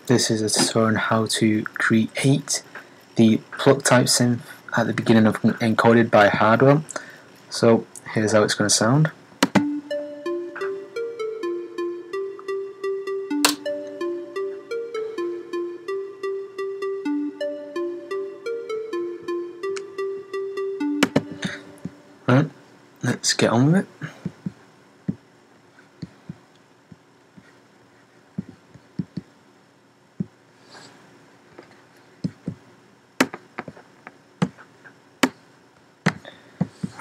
This is a tutorial on how to create the Pluck type synth at the beginning of Encoded by Hardwell. So here's how it's going to sound. Right, let's get on with it.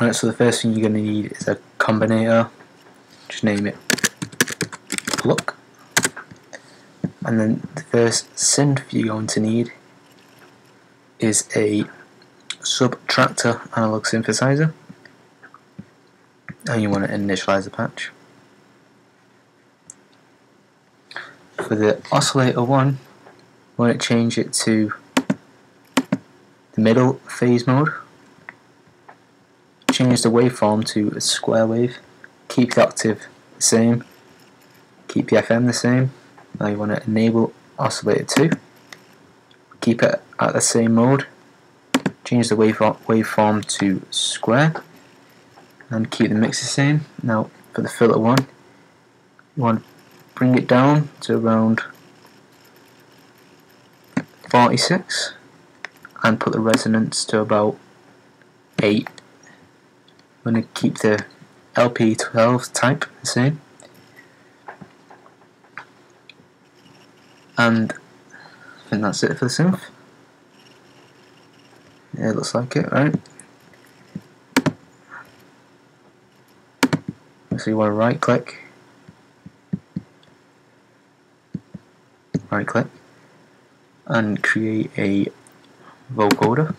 Right, so the first thing you're going to need is a combinator. Just name it Pluck. And then the first synth you're going to need is a subtractor analog synthesizer, and you want to initialize the patch. For the oscillator one, you want to change it to the middle phase mode. Change the waveform to a square wave. Keep the octave the same. Keep the FM the same. Now you want to enable oscillator 2. Keep it at the same mode. Change the waveform to square. And keep the mix the same. Now for the filter 1, you want to bring it down to around 46 and put the resonance to about 8. I'm going to keep the LP12 type the same, and I think that's it for the synth. Yeah, it looks like it, right? So you want to right click, and create a vocoder.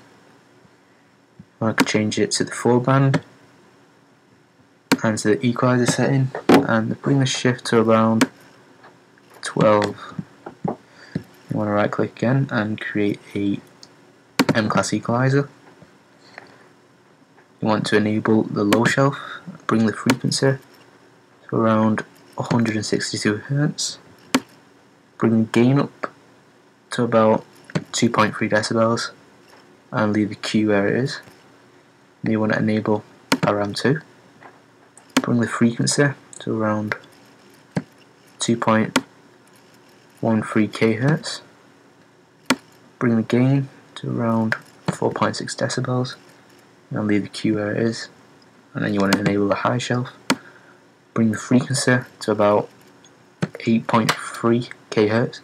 I can change it to the 4-band and to the equalizer setting, and bring the shift to around 12. You want to right click again and create a M-class equalizer. You want to enable the low shelf, bring the frequency to around 162 Hz, bring the gain up to about 2.3 decibels, and leave the Q where it is. Then you want to enable RM2. Bring the frequency to around 2.13 kHz. Bring the gain to around 4.6 decibels, and leave the Q where it is. And then you want to enable the high shelf. Bring the frequency to about 8.3 kHz.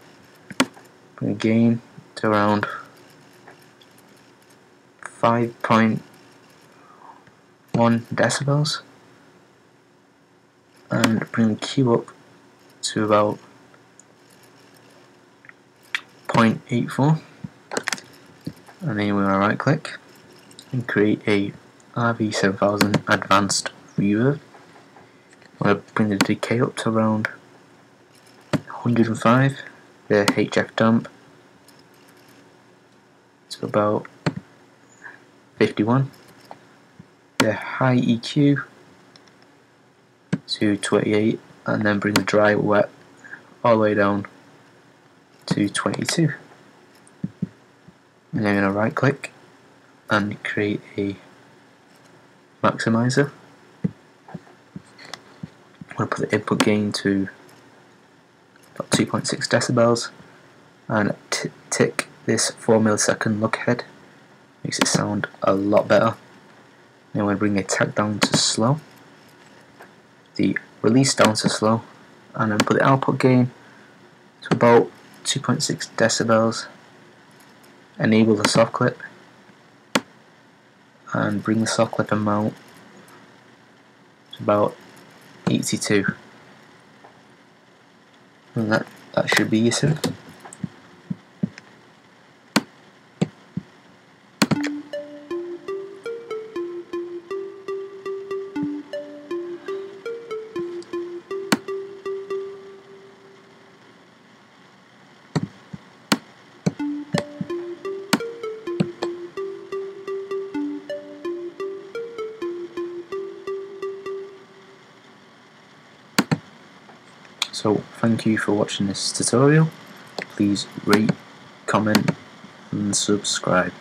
Bring the gain to around 5.1 decibels. And bring the Q up to about 0.84, and then you want to right click and create a RV7000 advanced reverb. I want to bring the decay up to around 105, the HF dump to about 51, the high EQ to 28, and then bring the dry wet all the way down to 22. And then I'm going to right click and create a maximizer. I'm going to put the input gain to about 2.6 decibels and tick this 4 millisecond look ahead. Makes it sound a lot better. Then I'm going to bring the attack down to slow, the release down to slow, and then put the output gain to about 2.6 decibels. Enable the soft clip and bring the soft clip amount to about 82, and that should be your synth. So thank you for watching this tutorial. please rate, comment and subscribe.